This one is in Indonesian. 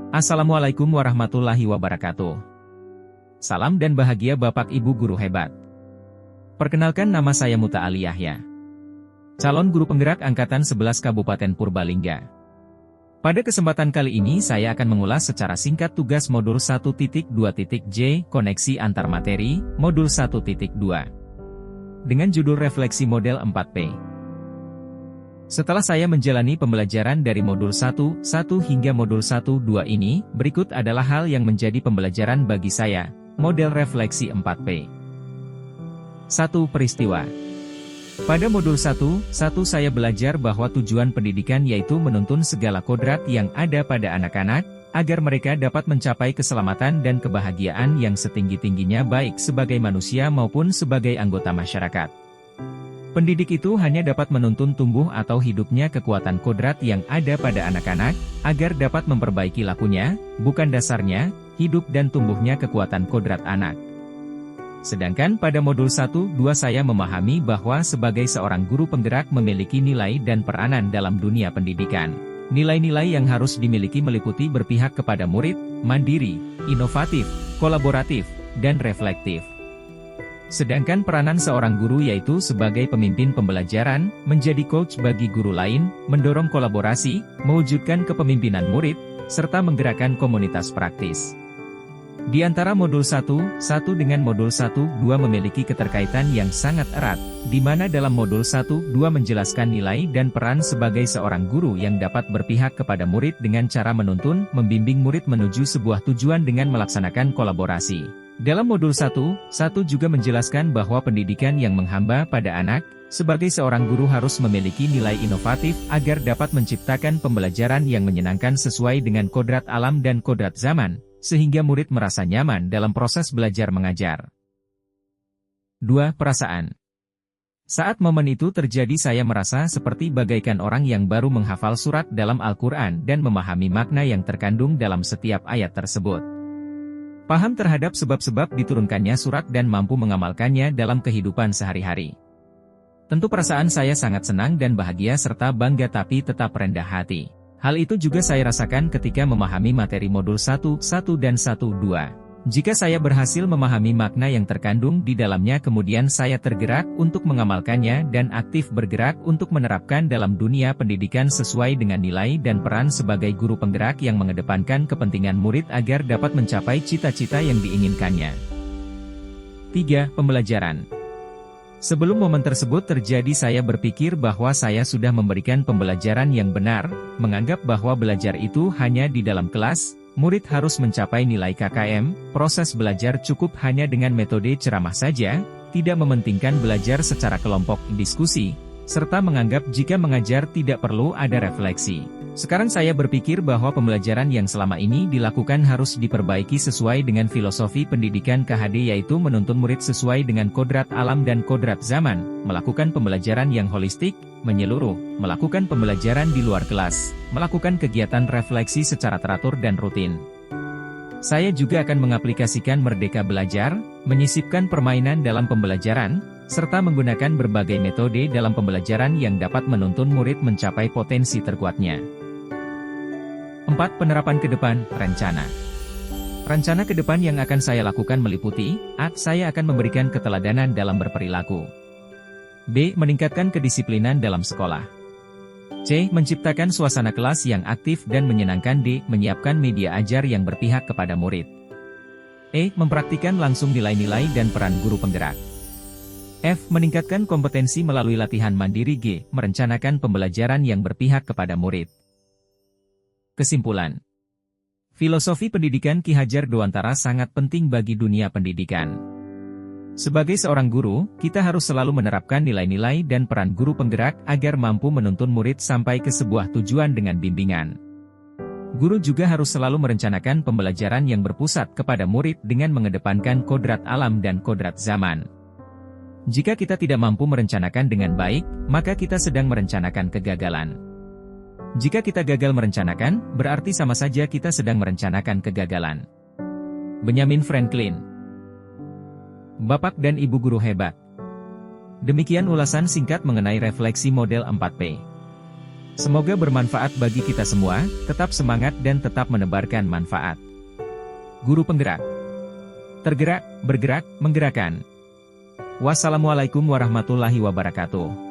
Assalamualaikum warahmatullahi wabarakatuh. Salam dan bahagia Bapak Ibu Guru hebat. Perkenalkan, nama saya Muta Ali Yahya, calon guru penggerak Angkatan 11 Kabupaten Purbalingga. Pada kesempatan kali ini saya akan mengulas secara singkat tugas modul 1.2.J, koneksi antar materi, modul 1.2. Dengan judul refleksi model 4P. Setelah saya menjalani pembelajaran dari modul 1.1 hingga modul 1.2 ini, berikut adalah hal yang menjadi pembelajaran bagi saya, model refleksi 4P. 1. Peristiwa. Pada modul 1.1 saya belajar bahwa tujuan pendidikan yaitu menuntun segala kodrat yang ada pada anak-anak, agar mereka dapat mencapai keselamatan dan kebahagiaan yang setinggi-tingginya baik sebagai manusia maupun sebagai anggota masyarakat. Pendidik itu hanya dapat menuntun tumbuh atau hidupnya kekuatan kodrat yang ada pada anak-anak, agar dapat memperbaiki lakunya, bukan dasarnya, hidup dan tumbuhnya kekuatan kodrat anak. Sedangkan pada modul 1.2 saya memahami bahwa sebagai seorang guru penggerak memiliki nilai dan peranan dalam dunia pendidikan. Nilai-nilai yang harus dimiliki meliputi berpihak kepada murid, mandiri, inovatif, kolaboratif, dan reflektif. Sedangkan peranan seorang guru yaitu sebagai pemimpin pembelajaran, menjadi coach bagi guru lain, mendorong kolaborasi, mewujudkan kepemimpinan murid, serta menggerakkan komunitas praktis. Di antara modul 1.1 dengan modul 1.2 memiliki keterkaitan yang sangat erat, di mana dalam modul 1.2 menjelaskan nilai dan peran sebagai seorang guru yang dapat berpihak kepada murid dengan cara menuntun, membimbing murid menuju sebuah tujuan dengan melaksanakan kolaborasi. Dalam modul 1.1 juga menjelaskan bahwa pendidikan yang menghamba pada anak, sebagai seorang guru harus memiliki nilai inovatif agar dapat menciptakan pembelajaran yang menyenangkan sesuai dengan kodrat alam dan kodrat zaman, sehingga murid merasa nyaman dalam proses belajar mengajar. 2. Perasaan. Saat momen itu terjadi saya merasa seperti bagaikan orang yang baru menghafal surat dalam Al-Quran dan memahami makna yang terkandung dalam setiap ayat tersebut. Paham terhadap sebab-sebab diturunkannya surat dan mampu mengamalkannya dalam kehidupan sehari-hari. Tentu perasaan saya sangat senang dan bahagia serta bangga tapi tetap rendah hati. Hal itu juga saya rasakan ketika memahami materi modul 1.1 dan 1.2. Jika saya berhasil memahami makna yang terkandung di dalamnya kemudian saya tergerak untuk mengamalkannya dan aktif bergerak untuk menerapkan dalam dunia pendidikan sesuai dengan nilai dan peran sebagai guru penggerak yang mengedepankan kepentingan murid agar dapat mencapai cita-cita yang diinginkannya. 3. Pembelajaran. Sebelum momen tersebut terjadi saya berpikir bahwa saya sudah memberikan pembelajaran yang benar, menganggap bahwa belajar itu hanya di dalam kelas, murid harus mencapai nilai KKM, proses belajar cukup hanya dengan metode ceramah saja, tidak mementingkan belajar secara kelompok, diskusi, serta menganggap jika mengajar tidak perlu ada refleksi. Sekarang saya berpikir bahwa pembelajaran yang selama ini dilakukan harus diperbaiki sesuai dengan filosofi pendidikan KHD yaitu menuntun murid sesuai dengan kodrat alam dan kodrat zaman, melakukan pembelajaran yang holistik, menyeluruh, melakukan pembelajaran di luar kelas, melakukan kegiatan refleksi secara teratur dan rutin. Saya juga akan mengaplikasikan Merdeka Belajar, menyisipkan permainan dalam pembelajaran, serta menggunakan berbagai metode dalam pembelajaran yang dapat menuntun murid mencapai potensi terkuatnya. 4. Penerapan ke depan, rencana. Rencana ke depan yang akan saya lakukan meliputi, A. Saya akan memberikan keteladanan dalam berperilaku. B. Meningkatkan kedisiplinan dalam sekolah. C. Menciptakan suasana kelas yang aktif dan menyenangkan. D. Menyiapkan media ajar yang berpihak kepada murid. E. Mempraktikkan langsung nilai-nilai dan peran guru penggerak. F. Meningkatkan kompetensi melalui latihan mandiri. G. Merencanakan pembelajaran yang berpihak kepada murid. Kesimpulan. Filosofi pendidikan Ki Hajar Dewantara sangat penting bagi dunia pendidikan. Sebagai seorang guru, kita harus selalu menerapkan nilai-nilai dan peran guru penggerak agar mampu menuntun murid sampai ke sebuah tujuan dengan bimbingan. Guru juga harus selalu merencanakan pembelajaran yang berpusat kepada murid dengan mengedepankan kodrat alam dan kodrat zaman. Jika kita tidak mampu merencanakan dengan baik, maka kita sedang merencanakan kegagalan. Jika kita gagal merencanakan, berarti sama saja kita sedang merencanakan kegagalan. Benjamin Franklin. Bapak dan Ibu guru hebat. Demikian ulasan singkat mengenai refleksi model 4P. Semoga bermanfaat bagi kita semua, tetap semangat dan tetap menebarkan manfaat. Guru Penggerak. Tergerak, bergerak, menggerakkan. Wassalamualaikum warahmatullahi wabarakatuh.